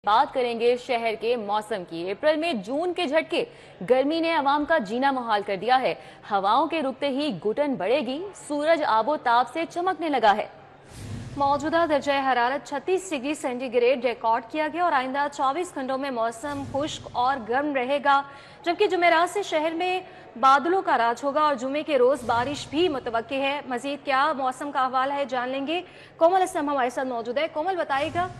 बात करेंगे शहर के मौसम की। अप्रैल में जून के झटके गर्मी ने आवाम का जीना मुहाल कर दिया है। हवाओं के रुकते ही घुटन बढ़ेगी, सूरज आबोताब से चमकने लगा है। मौजूदा दर्जा हरारत 36 डिग्री सेंटीग्रेड रिकॉर्ड किया गया और आइंदा 24 घंटों में मौसम खुश्क और गर्म रहेगा, जबकि जुमेरात से शहर में बादलों का राज होगा और जुमे के रोज बारिश भी मुतवक्की है। मजीद क्या मौसम का अहवाल है जान लेंगे। कोमल असलम हमारे साथ मौजूद है। कोमल बताएगा।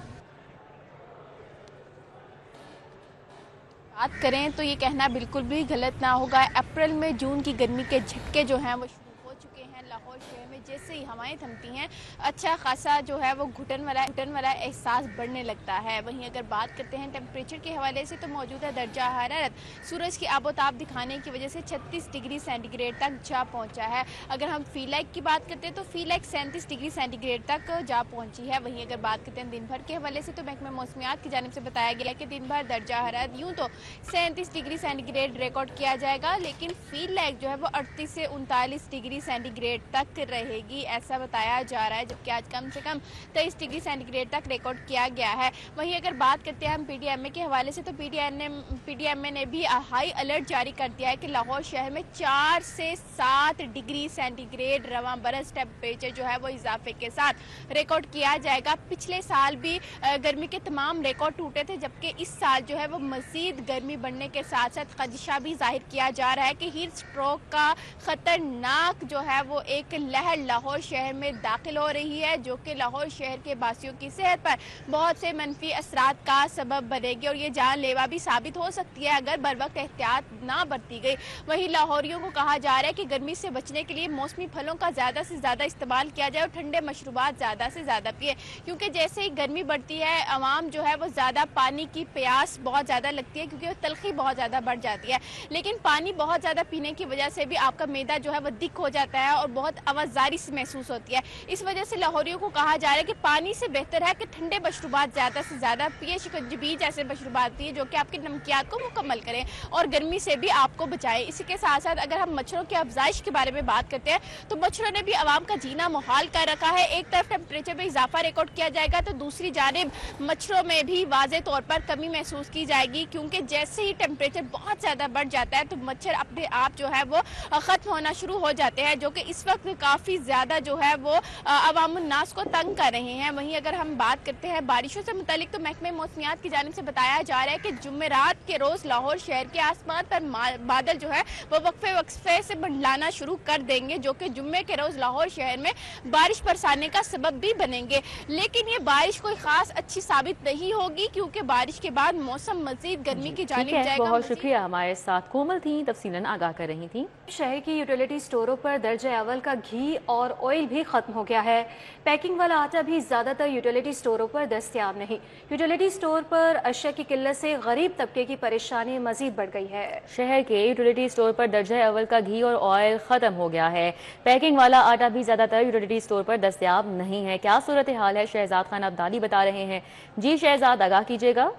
बात करें तो ये कहना बिल्कुल भी गलत ना होगा। अप्रैल में जून की गर्मी के झटके जो हैं वो शुरू हो चुके हैं। लाहौर शहर में जैसे ही हवाएं थमती हैं अच्छा खासा जो है वो घुटन वाला एहसास बढ़ने लगता है। वहीं अगर बात करते हैं टेम्परेचर के हवाले से तो मौजूदा दर्जा हरारत सूरज की आबोताब दिखाने की वजह से 36 डिग्री सेंटीग्रेड तक जा पहुंचा है। अगर हम फीलाइक की बात करते हैं तो फीलाइक 37 डिग्री सेंटीग्रेड तक जा पहुंची है। वहीं अगर बात करते हैं दिन भर के हवाले से तो महकमे मौसमियात की जानिब से बताया गया कि दिन भर दर्जा हरारत यूँ तो 37 डिग्री सेंटीग्रेड रिकॉर्ड किया जाएगा, लेकिन फीलाइक जो है वो 38 से 39 डिग्री सेंटीग्रेड तक रहेगी, ऐसा बताया जा रहा है। जबकि आज कम से कम 23 डिग्री सेंटीग्रेड तक रिकॉर्ड किया गया है। वहीं अगर बात करते हैं हम पीटीएमए के हवाले से तो पीटीएमए ने भी हाई अलर्ट जारी कर दिया है कि लाहौर शहर में 4 से 7 डिग्री सेंटीग्रेड रवां बरस टेम्परेचर जो है वो इजाफे के साथ रिकॉर्ड किया जाएगा। पिछले साल भी गर्मी के तमाम रिकॉर्ड टूटे थे, जबकि इस साल जो है वो मजीद गर्मी बढ़ने के साथ साथ खदशा भी जाहिर किया जा रहा है कि हीट स्ट्रोक का खतरनाक जो है वो एक लहर लाहौर शहर में दाखिल हो रही है, जो कि लाहौर शहर के बासियों की सेहत पर बहुत से मनफी असरात का सबब बनेगी और ये जानलेवा भी साबित हो सकती है अगर बर वक्त एहतियात ना बरती गई। वहीं लाहौरियों को कहा जा रहा है कि गर्मी से बचने के लिए मौसमी फलों का ज़्यादा से ज़्यादा इस्तेमाल किया जाए और ठंडे मशरूबात ज़्यादा से ज़्यादा पिए, क्योंकि जैसे ही गर्मी बढ़ती है आवाम जो है वो ज़्यादा पानी की प्यास बहुत ज़्यादा लगती है, क्योंकि वो तलखी बहुत ज़्यादा बढ़ जाती है। लेकिन पानी बहुत ज़्यादा पीने की वजह से भी आपका मैदा जो है वो दिक हो जाता है और बहुत आवाज़ारी से महसूस होती है। इस वजह से लाहौरियों को कहा जा रहा है कि पानी से बेहतर है कि ठंडे मशरूबात ज़्यादा से ज़्यादा पिए, शिकंजी जैसे मशरूबात पिए जो कि आपकी नमकियात को मुकम्मल करें और गर्मी से भी आपको बचाए। इसी के साथ साथ अगर हम मच्छरों की अफजाइश के बारे में बात करते हैं तो मच्छरों ने भी आवाम का जीना मुहाल कर रखा है। एक तरफ टेम्परेचर में इजाफा रिकॉर्ड किया जाएगा तो दूसरी जानिब मच्छरों में भी वाज़े तौर पर कमी महसूस की जाएगी, क्योंकि जैसे ही टेम्परेचर बहुत ज़्यादा बढ़ जाता है तो मच्छर अपने आप जो है वो ख़त्म होना शुरू हो जाते हैं, जो कि इस वक्त काफ़ी ज़्यादा जो है वो अवामुन्नास को तंग कर रहे हैं। वहीं अगर हम बात करते हैं बारिशों से मुतालिक तो महकमे मौसमियात की जानिब से बताया जा रहा है कि जुमेरात के रोज़ लाहौर शहर के आसमान पर बादल जो है वो वक्फे से मंडलाना शुरू कर देंगे, जो कि जुम्मे के रोज़ लाहौर शहर में बारिश बरसाने का सबब भी बनेंगे। लेकिन ये बारिश कोई खास अच्छी साबित नहीं होगी, क्योंकि बारिश के बाद मौसम मजीद गर्मी की जानिब जाएगा। बहुत शुक्रिया, हमारे साथ कोमल थी, तफसीलन आगाह कर रही थी। शहर की यूटिलिटी स्टोरों पर दर्जा अव्वल का घी और ऑयल भी खत्म हो गया है। पैकिंग वाला आटा भी ज्यादातर यूटिलिटी स्टोरों पर दस्तयाब नहीं। यूटिलिटी स्टोर पर अशिया की किल्लत से गरीब तबके की परेशानी मजीद बढ़ गई है। शहर के यूटिलिटी स्टोर पर दर्जा अव्वल का घी और ऑयल खत्म हो गया है। पैकिंग वाला आटा भी ज्यादातर यूटिलिटी स्टोर पर दस्तयाब नहीं है। क्या सूरत हाल है, शहजाद खान अब्दाली बता रहे हैं। जी शहजाद, आगाह कीजिएगा।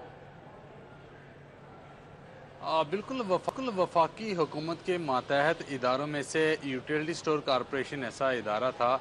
बिल्कुल वफाकी हुकूमत के मातहत इदारों में से यूटिलिटी स्टोर कॉरपोरेशन ऐसा इदारा था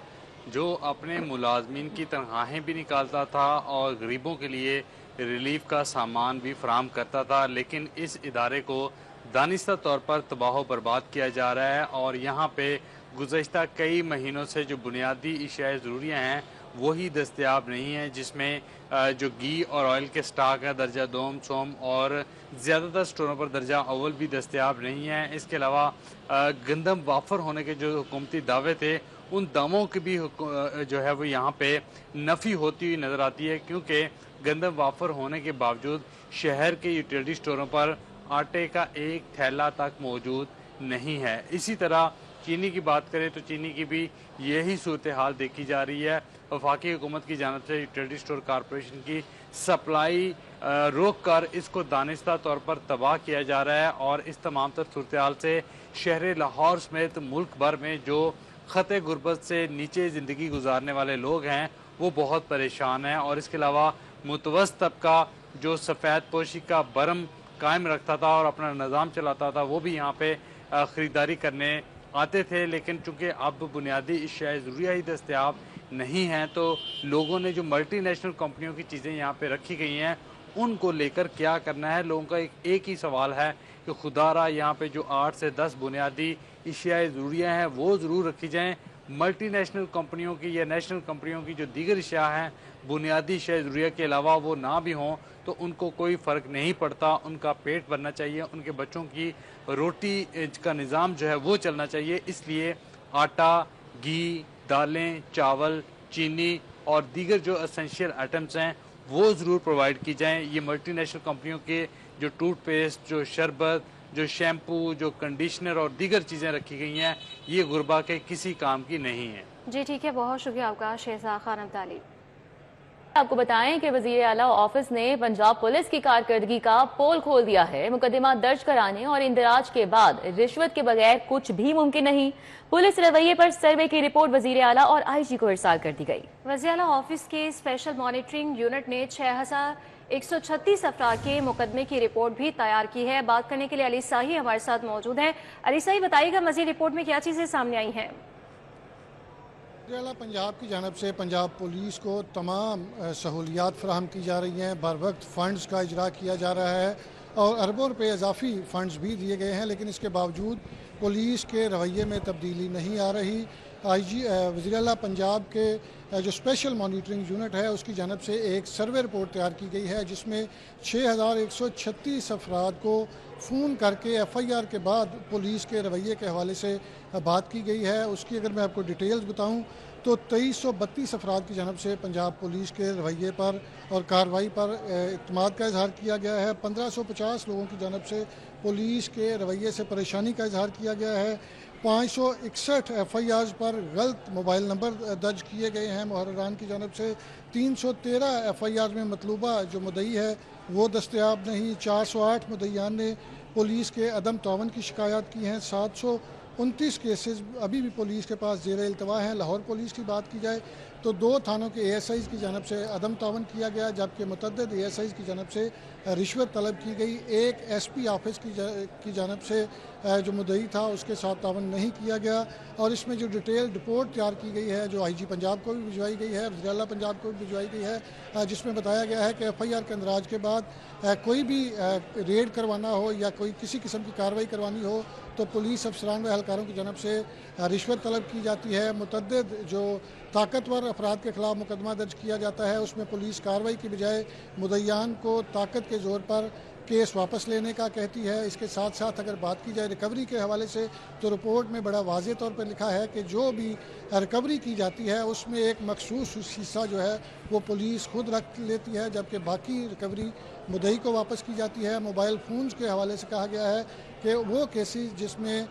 जो अपने मुलाजमीन की तनख्वाहें भी निकालता था और गरीबों के लिए रिलीफ का सामान भी फराहम करता था, लेकिन इस इदारे को दानिस्ता तौर पर तबाह बर्बाद किया जा रहा है और यहाँ पे गुज़श्ता कई महीनों से जो बुनियादी अशिया ज़रूरियाँ हैं वही दस्तयाब नहीं है, जिसमें जो घी और ऑयल के स्टाक है दर्जा दोम सोम और ज़्यादातर स्टोरों पर दर्जा अव्वल भी दस्तयाब नहीं है। इसके अलावा गंदम वाफर होने के जो हुकूमती दावे थे उन दावों की भी जो है वो यहाँ पे नफ़ी होती हुई नज़र आती है, क्योंकि गंदम वाफर होने के बावजूद शहर के यूटिलिटी स्टोरों पर आटे का एक थैला तक मौजूद नहीं है। इसी तरह चीनी की बात करें तो चीनी की भी यही सूरत हाल देखी जा रही है। वफाकी हुकूमत की जानिब से यूटिलिटी स्टोर कॉरपोरेशन की सप्लाई रोक कर इसको दानिस्ता तौर पर तबाह किया जा रहा है और इस तमाम तर सूरत हाल से शहर लाहौर समेत मुल्क भर में जो ख़ते गुर्बत से नीचे ज़िंदगी गुजारने वाले लोग हैं वो बहुत परेशान हैं। और इसके अलावा मुतवस्त तबका जो सफ़ेद पोशी का बरम कायम रखता था और अपना निज़ाम चलाता था वो भी यहाँ पे ख़रीदारी करने आते थे, लेकिन चूँकि अब बुनियादी अशिया ज़रूरिया ही दस्तयाब नहीं हैं तो लोगों ने जो मल्टी नेशनल कंपनियों की चीज़ें यहाँ पे रखी गई हैं ان کو لے کر کیا کرنا ہے۔ لوگوں کا ایک ہی سوال ہے کہ خدا را یہاں پہ جو 8 سے 10 بنیادی اشیاء ضروریہ ہیں وہ ضرور رکھی جائیں۔ ملٹی نیشنل کمپنیوں کی یا نیشنل کمپنیوں کی جو دیگر اشیاء ہیں بنیادی اشیاء ضروریہ کے علاوہ وہ نہ بھی ہوں تو ان کو کوئی فرق نہیں پڑتا، ان کا پیٹ بھرنا چاہیے، ان کے بچوں کی روٹی کا نظام جو ہے وہ چلنا چاہیے۔ اس لیے آٹا، گھی، دالیں، چاول، چینی اور دیگر جو اسینشیل آئٹمز ہیں وہ ضرور پرووائڈ کی جائیں۔ یہ ملٹی نیشنل کمپنیوں کے جو ٹوتھ پیسٹ، جو شربت، جو شیمپو، جو کنڈیشنر اور دیگر چیزیں رکھی گئی ہیں یہ غربا کے کسی کام کی نہیں ہیں۔ جی ٹھیک ہے، بہت شکریہ آپ کا شہزاد خان عبدالی۔ آپ کو بتائیں کہ وزیر اعلیٰ آفس نے پنجاب پولیس کی کارکردگی کا پول کھول دیا ہے۔ مقدمہ درج کرانے اور اندراج کے بعد رشوت کے بغیر کچھ بھی ممکن نہیں۔ پولیس رویے پر سروے کی رپورٹ وزیر اعلیٰ اور آئی جی کو ارسال کر دی گئی۔ وزیر اعلیٰ آفس کے اسپیشل مانیٹرنگ یونٹ نے 6136 افراد کے مقدمے کی رپورٹ بھی تیار کی ہے۔ بات کرنے کے لیے علی ساہی ہمارے ساتھ موجود ہیں۔ علی ساہی، بتائیے گا مزید رپورٹ میں کیا چیزیں سامنے آئی ہیں؟ وزیر اعلیٰ پنجاب کی جانب سے پنجاب پولیس کو تمام سہولیات فراہم کی جا رہی ہیں، بر وقت فنڈز کا اجرا کیا جا رہا ہے اور اربوں روپے اضافی فنڈز بھی دیے گئے ہیں، لیکن اس کے باوجود پولیس کے رویے میں تبدیلی نہیں آ رہی۔ وزیر اعلیٰ پنجاب کے جو اسپیشل مانیٹرنگ یونٹ ہے اس کی جانب سے ایک سروے رپورٹ تیار کی گئی ہے جس میں 6136 افراد کو فون کر کے ایف آئی آر کے بعد پولیس کے رویے کے حوالے سے بات کی گئی ہے۔ اس کی اگر میں آپ کو ڈیٹیلز بتاؤں تو 2332 افراد کی جانب سے پنجاب پولیس کے رویے پر اور کارروائی پر اعتماد کا اظہار کیا گیا ہے۔ 1550 لوگوں کی جانب سے پولیس کے رویے سے پریشانی کا اظہار کیا گیا ہے۔ 561 ایف آئی آرز پر غلط موبائل نمبر درج کیے گئے ہیں محرران کی جانب سے۔ 313 ایف آئی آر میں مطلوبہ جو مدعی ہے وہ دستیاب نہیں۔ 408 مدعیان نے پولیس کے عدم تعاون کی شکایات کی ہیں۔ 729 کیسز ابھی بھی پولیس کے پاس زیر التوا ہیں۔ لاہور پولیس کی بات کی جائے تو 2 تھانوں کے اے ایس آئیز کی جانب سے عدم تعاون کیا گیا، جبکہ متعدد اے ایس آئیز کی جانب سے رشوت طلب کی گئی۔ ایک ایس پی آفس کی جانب سے جو مدعی تھا اس کے ساتھ تعاون نہیں کیا گیا، اور اس میں جو ڈیٹیل رپورٹ تیار کی گئی ہے جو آئی جی پنجاب کو بھی بھجوائی گئی ہے، وزیر اعلیٰ پنجاب کو بھی بھجوائی گئی ہے، جس میں بتایا گیا ہے کہ ایف آئی آر کے اندراج کے بعد کوئی بھی ریڈ کروانا ہو یا کوئی کسی قسم کی کارروائی کروانی ہو تو پولیس افسران و اہلکاروں کی جانب سے رشوت طلب کی جاتی ہے۔ متعدد جو طاقتور افراد کے خلاف مقدمہ درج کیا جاتا ہے اس میں پولیس کارروائی کی بجائے مدعیان کو طاقت کے زور پر کیس واپس لینے کا کہتی ہے۔ اس کے ساتھ ساتھ اگر بات کی جائے ریکوری کے حوالے سے تو رپورٹ میں بڑا واضح طور پر لکھا ہے کہ جو بھی ریکوری کی جاتی ہے اس میں ایک مخصوص حصہ جو ہے وہ پولیس خود رکھ لیتی ہے، جبکہ باقی ریکوری مدعی کو واپس کی جاتی ہے۔ موبائل فونز کے حوالے سے کہا گیا ہے کہ وہ کیسز جس میں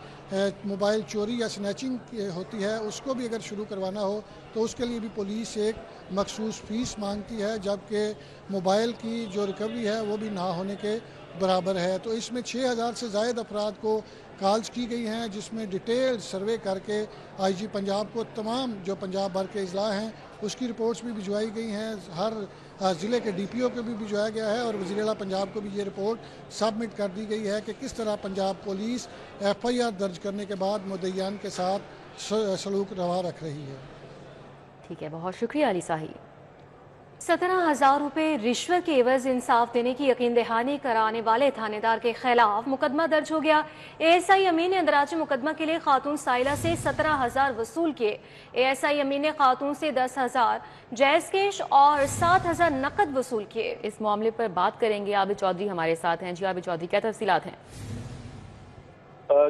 موبائل چوری یا سنیچنگ ہوتی ہے اس کو بھی اگر شروع کروانا ہو تو اس کے لیے بھی پولیس ایک مخصوص فیس مانگتی ہے، جبکہ موبائل کی جو ریکوری ہے وہ بھی نہ ہونے کے برابر ہے۔ تو اس میں 6000 سے زائد افراد کو کالز کی گئی ہیں جس میں ڈیٹیل سروے کر کے آئی جی پنجاب کو تمام جو پنجاب بھر کے اضلاع ہیں اس کی رپورٹس بھی بھجوائی گئی ہیں۔ ہر ضلع کے ڈی پی او کو بھی بھجوایا گیا ہے اور وزیر اعلیٰ پنجاب کو بھی یہ رپورٹ سبمٹ کر دی گئی ہے کہ کس طرح Punjab police F I R درج کرنے کے بعد مدعیان کے ساتھ سلوک روا رکھ رہی ہے۔ ٹھیک ہے، بہت شکریہ علی ساہی۔ 17,000 روپے رشوت کے عوض انصاف دینے کی یقین دہانی کرانے والے تھانے دار کے خلاف مقدمہ درج ہو گیا۔ اے ایس آئی امین نے اندراج مقدمہ کے لیے خاتون سائلہ سے 17,000 وصول کیے۔ اے ایس آئی امین نے خاتون سے 10,000 جائز کیش اور 7,000 نقد وصول کیے۔ اس معاملے پر بات کریں گے، عابد چودھری ہمارے ساتھ ہیں۔ جی عابد چودھری، کیا تفصیلات ہیں؟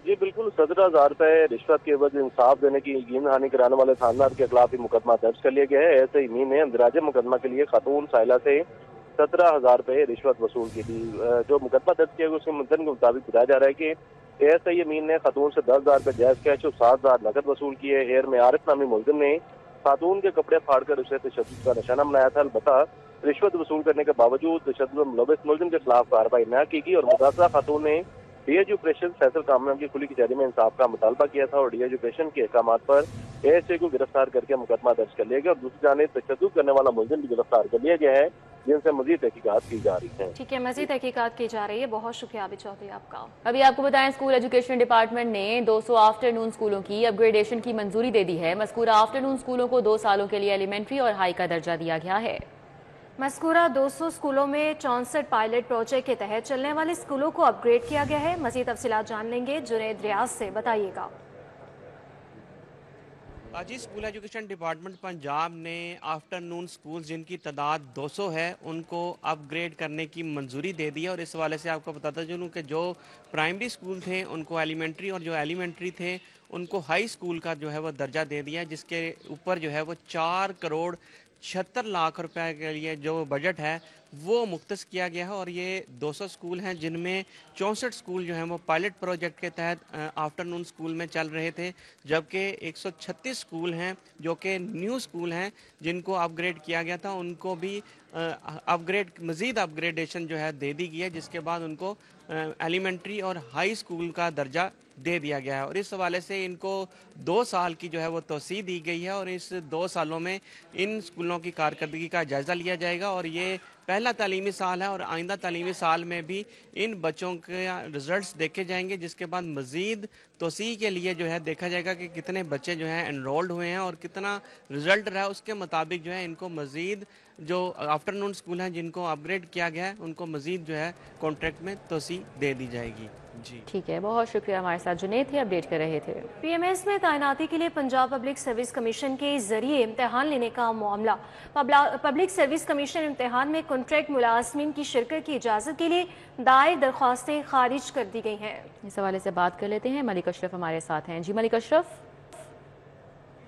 جی بالکل، 17,000 روپے رشوت کے عوض انصاف دینے کی یقین دہانی کرانے والے تھاندار کے خلاف مقدمہ درج کر لیا گیا ہے۔ ایسے امین نے اندراج مقدمہ کے لیے خاتون سائلہ سے 17,000 روپے رشوت وصول کی تھی۔ جو مقدمہ درج کیا گیا اس کے متن کے مطابق بتایا جا رہا ہے کہ ایس آئی امین نے خاتون سے 10,000 روپے جائز کیش اور 7,000 نقد وصول کیے۔ ایئر میں عارف نامی ملزم نے خاتون کے کپڑے پھاڑ کر اسے تشدد کا نشانہ بنایا تھا۔ البتہ رشوت وصول کرنے کے باوجود تشدد میں ملوث ملزم کے خلاف کارروائی نہ کی گئی اور متاثرہ خاتون نے D H operation Faisal Kamran کی کھلی کچہری میں انصاف کا مطالبہ کیا تھا اور ڈی ایچ آپریشن کے احکامات پر اے ایس اے کو گرفتار کر کے مقدمہ درج کر لیا گیا اور دوسری جانب تشدد کرنے والا ملزم بھی گرفتار کر لیا گیا ہے جن سے مزید تحقیقات کی جا رہی ہیں۔ ٹھیک ہے، مزید تحقیقات کی جا رہی ہے۔ بہت شکریہ عابد چودھری آپ کا۔ ابھی آپ کو بتائیں، اسکول ایجوکیشن ڈپارٹمنٹ نے 200 آفٹر نون اسکولوں کی اپ گریڈیشن کی منظوری دے دی ہے۔ مذکورہ آفٹر نون اسکولوں کو 2 سالوں کے لیے ایلیمنٹری اور ہائی کا درجہ دیا گیا ہے۔ मज़कूरा 200 स्कूलों में 64 पायलट प्रोजेक्ट के तहत चलने वाले स्कूलों को अपग्रेड किया गया है। मज़ीद तफसीलात जान लेंगे जुनैद रियाज से, बताइएगा। जी, स्कूल एजुकेशन डिपार्टमेंट पंजाब ने आफ्टरनून स्कूल जिनकी तादाद 200 है उनको अपग्रेड करने की मंजूरी दे दी है। और इस हवाले से आपको बताता चलूँ कि जो प्राइमरी स्कूल थे उनको एलिमेंट्री और जो एलिमेंट्री थे उनको हाई स्कूल का जो है वो दर्जा दे दिया, जिसके ऊपर जो है वो 4 करोड़ 76 लाख रुपए के लिए जो बजट है वो मुख्तस किया गया है। और ये 200 स्कूल हैं जिनमें 64 स्कूल जो हैं वो पायलट प्रोजेक्ट के तहत आफ्टरनून स्कूल में चल रहे थे, जबकि 136 स्कूल हैं जो कि न्यू स्कूल हैं जिनको अपग्रेड किया गया था, उनको भी मज़ीद अपग्रेडेशन जो है दे दी गई है, जिसके बाद उनको एलिमेंट्री और हाई स्कूल का दर्जा दे दिया गया है। और इस हवाले से इनको 2 साल की जो है वो तोसी दी गई है और इस 2 सालों में इन स्कूलों की कारकर्दगी का जायज़ा लिया जाएगा। और ये पहला तालीमी साल है और आइंदा तालीमी साल में भी इन बच्चों के रिज़ल्ट्स देखे जाएंगे, जिसके बाद मज़ीद तोसी के लिए जो है देखा जाएगा कि कितने बच्चे जो हैं एनरोल्ड हुए हैं और कितना रिज़ल्ट रहा है। उसके मुताबिक जो है इनको मज़ीद जो आफ्टरनून स्कूल हैं जिनको अपग्रेड किया गया है उनको मज़ीद जो है कॉन्ट्रैक्ट में तोसी दे दी जाएगी। जी ठीक है, बहुत शुक्रिया, हमारे साथ जुनैद थे, अपडेट कर रहे थे। PMS में तैनाती के लिए पंजाब पब्लिक सर्विस कमीशन के जरिए इम्तिहान लेने का मामला। पब्लिक सर्विस कमीशन इम्तिहान में कॉन्ट्रैक्ट मुलाजमीन की शिरकत की इजाज़त के लिए दायर दरख्वास्तें खारिज कर दी गई हैं। इस हवाले से बात कर लेते हैं, मलिक अशरफ हमारे साथ हैं। जी मलिक अशरफ।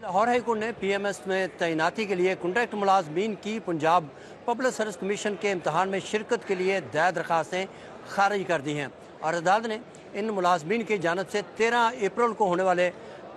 लाहौर हाई कोर्ट ने PMS में तैनाती के लिए कॉन्ट्रैक्ट मुलाजमीन की पंजाब पब्लिक सर्विस कमीशन के इम्तहान में शिरकत के लिए दायर दरख्वास्तें खारिज कर दी हैं और अदालत ने इन मुलाजमीन की जानब से 13 अप्रैल को होने वाले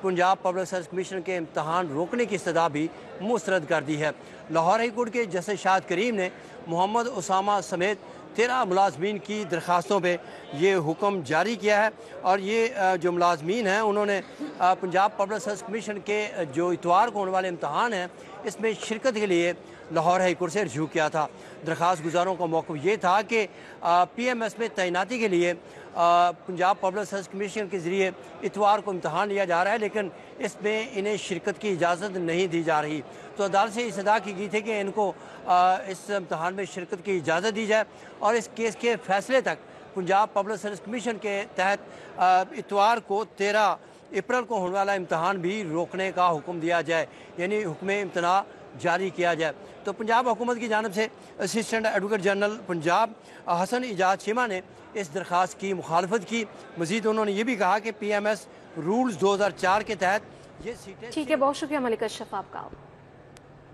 पंजाब पब्लिक सर्विस कमीशन के इम्तहान रोकने की सजा भी मुस्तरद कर दी है। लाहौर हाई कोर्ट के जस्टिस शाद करीम ने मोहम्मद उसामा समेत 13 मुलाजमीन की दरख्वास्तों पे ये हुक्म जारी किया है। और ये जो मुलाजमीन हैं उन्होंने पंजाब पब्लिक सर्विस कमीशन के जो इतवार को होने वाले इम्तहान हैं इसमें शिरकत के लिए लाहौर हाई कोर्ट से रजू किया था। दरख्वास्त गुजारों का मौक़िफ़ ये था कि PMS में तैनाती के लिए पंजाब पब्लिक सर्विस कमीशन के ज़रिए इतवार को इम्तहान लिया जा रहा है, लेकिन इसमें इन्हें शिरकत की इजाज़त नहीं दी जा रही। तो अदालत से इस्तदा की गई थी कि इनको इस इम्तहान में शिरकत की इजाज़त दी जाए और इस केस के फ़ैसले तक पंजाब पब्लिक सर्विस कमीशन के तहत इतवार को 13 अप्रैल को होने वाला इम्तहान भी रोकने का हुक्म दिया जाए, यानी हुक्म इम्तना जारी किया जाए। तो पंजाब हुकूमत की जानब से assistant advocate general Punjab Hasan Ijaz Cheema ने इस दरख्वास्त की मुखालफत की। मज़ीद उन्होंने ये भी कहा कि PMS रूल्स 2004 के तहत ये सीटें। ठीक है, बहुत शुक्रिया मलिक अशरफ आपका।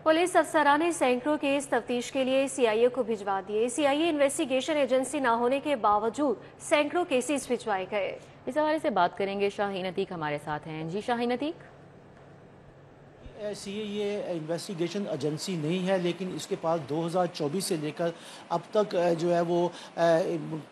पुलिस अफसरान ने सैकड़ों केस तफ्तीश के लिए CIA को भिजवा दिए। CIA इन्वेस्टिगेशन एजेंसी न होने के बावजूद सैकड़ों केसेस भिजवाए गए। इस हवाले से बात करेंगे, शाहीन अतीक हमारे साथ हैं। जी शाहीन अतीक। ये इन्वेस्टिगेशन एजेंसी नहीं है, लेकिन इसके पास 2024 से लेकर अब तक जो है वो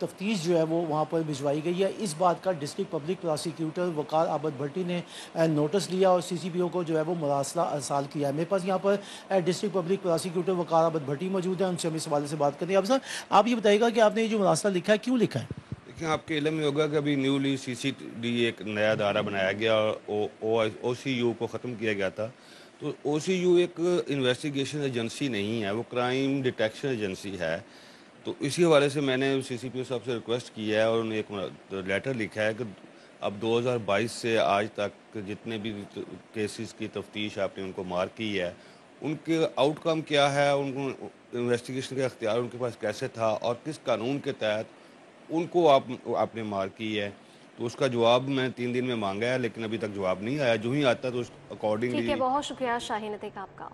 तफ्तीश जो है वो वहाँ पर भिजवाई गई है। इस बात का डिस्ट्रिक्ट पब्लिक प्रोसिक्यूटर वकार आबद भट्टी ने नोटिस लिया और CCPO को जो है वो मरासला अरसाल किया है। मेरे पास यहाँ पर डिस्ट्रिक्ट पब्लिक प्रोसिक्यूटर वकार आबद भट्टी मौजूद है, उनसे हम इस हवाले से बात करें। अब सर आप ये बताइएगा कि आपने ये जो मरासला लिखा है क्यों लिखा है? देखिए, आपके इल्म में होगा कि अभी न्यूली CCD एक नया अदारा बनाया गया और OCU को ख़त्म किया गया था। तो OCU एक इन्वेस्टिगेशन एजेंसी नहीं है, वो क्राइम डिटेक्शन एजेंसी है। तो इसी हवाले से मैंने CCPO साहब से रिक्वेस्ट की है और उन्हें एक लेटर लिखा है कि अब 2022 से आज तक जितने भी केसेस की तफ्तीश आपने उनको मार्क की है, उनके आउटकम क्या है, उनको इन्वेस्टिगेशन का अख्तियार उनके पास कैसे था और किस कानून के तहत उनको आपने मार्क की है। तो उसका जवाब मैं 3 दिन में मांगा है, लेकिन अभी तक जवाब नहीं आया। जो ही आता तो उस अकॉर्डिंगली। ठीक है, बहुत शुक्रिया शाहीन अतीक आपका।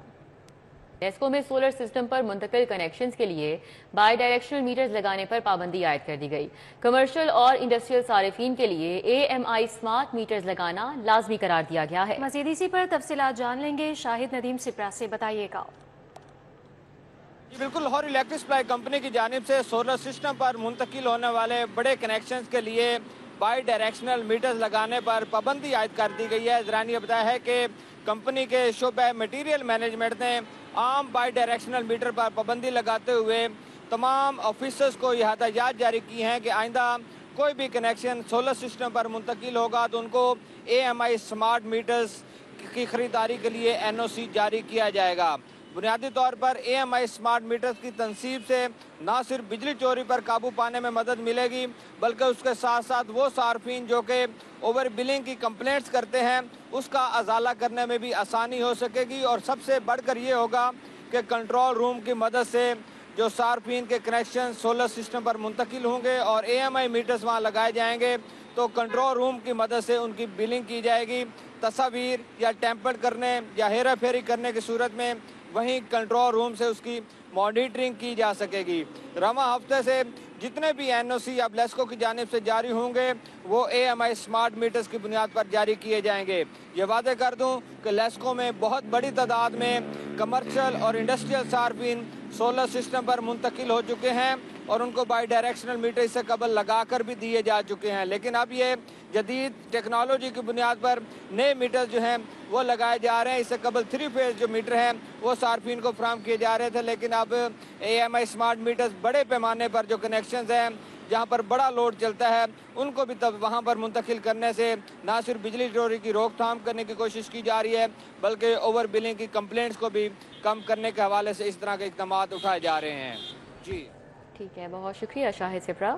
नेस्को में सोलर सिस्टम पर मुंतकिल कनेक्शंस के लिए बाई डायरेक्शनल मीटर्स लगाने पर पाबंदी आयद कर दी गई। कमर्शियल और इंडस्ट्रियल सारिफीन के लिए AMI स्मार्ट मीटर्स लगाना लाजमी करार दिया गया है। मज़ीद इसी पर तफसीलात जान लेंगे, शाहिद नदीम सिपरा से, बताइएगा। बिल्कुल, लाहौर इलेक्ट्रिक सप्लाई कंपनी की जानिब से सोलर सिस्टम पर मुंतकिल होने वाले बड़े कनेक्शंस के लिए बाई डायरेक्शनल मीटर्स लगाने पर पाबंदी आयद कर दी गई है। ज़रानी ने बताया है कि कंपनी के शोबे मटीरियल मैनेजमेंट ने आम बाई डायरेक्शनल मीटर पर पाबंदी लगाते हुए तमाम ऑफिसर्स को यह हदायत जारी की हैं कि आइंदा कोई भी कनेक्शन सोलर सिस्टम पर मुंतकिल होगा तो उनको AMI स्मार्ट मीटर्स की ख़रीदारी के लिए NOC जारी किया जाएगा। बुनियादी तौर पर AMI स्मार्ट मीटर्स की तनसीब से न सिर्फ बिजली चोरी पर काबू पाने में मदद मिलेगी, बल्कि उसके साथ साथ वो सार्फिन जो कि ओवर बिलिंग की कंप्लेंट्स करते हैं उसका अजाला करने में भी आसानी हो सकेगी। और सबसे बढ़कर ये होगा कि कंट्रोल रूम की मदद से जो सार्फिन के कनेक्शन सोलर सिस्टम पर मुंतकिल होंगे और AMI मीटर्स वहाँ लगाए जाएंगे, तो कंट्रोल रूम की मदद से उनकी बिलिंग की जाएगी। तस्वीर या टेम्पर करने या हेरा फेरी करने की सूरत में वहीं कंट्रोल रूम से उसकी मॉनिटरिंग की जा सकेगी। रवा हफ्ते से जितने भी NOC अब लेस्को की जानिब से जारी होंगे वो AMI स्मार्ट मीटर्स की बुनियाद पर जारी किए जाएंगे। ये वादे कर दूं कि लेस्को में बहुत बड़ी तादाद में कमर्शियल और इंडस्ट्रियल सार्फिन सोलर सिस्टम पर मुंतकिल हो चुके हैं और उनको बाई डायरेक्शनल मीटर इससे कबल लगा कर भी दिए जा चुके हैं। लेकिन अब ये जदीद टेक्नोलॉजी की बुनियाद पर नए मीटर जो हैं वो लगाए जा रहे हैं। इससे कबल 3 फेज जो मीटर हैं वो सार्फिन को फराहम किए जा रहे थे, लेकिन अब AMI स्मार्ट मीटर्स बड़े पैमाने पर जो कनेक्शंस हैं जहाँ पर बड़ा लोड चलता है उनको भी तब वहाँ पर मुंतकिल करने से ना सिर्फ बिजली चोरी की रोकथाम करने की कोशिश की जा रही है, बल्कि ओवर बिलिंग की कंप्लेंट्स को भी कम करने के हवाले से इस तरह के इक़दाम उठाए जा रहे हैं। जी ठीक है, बहुत शुक्रिया शाहिद सिप्रा।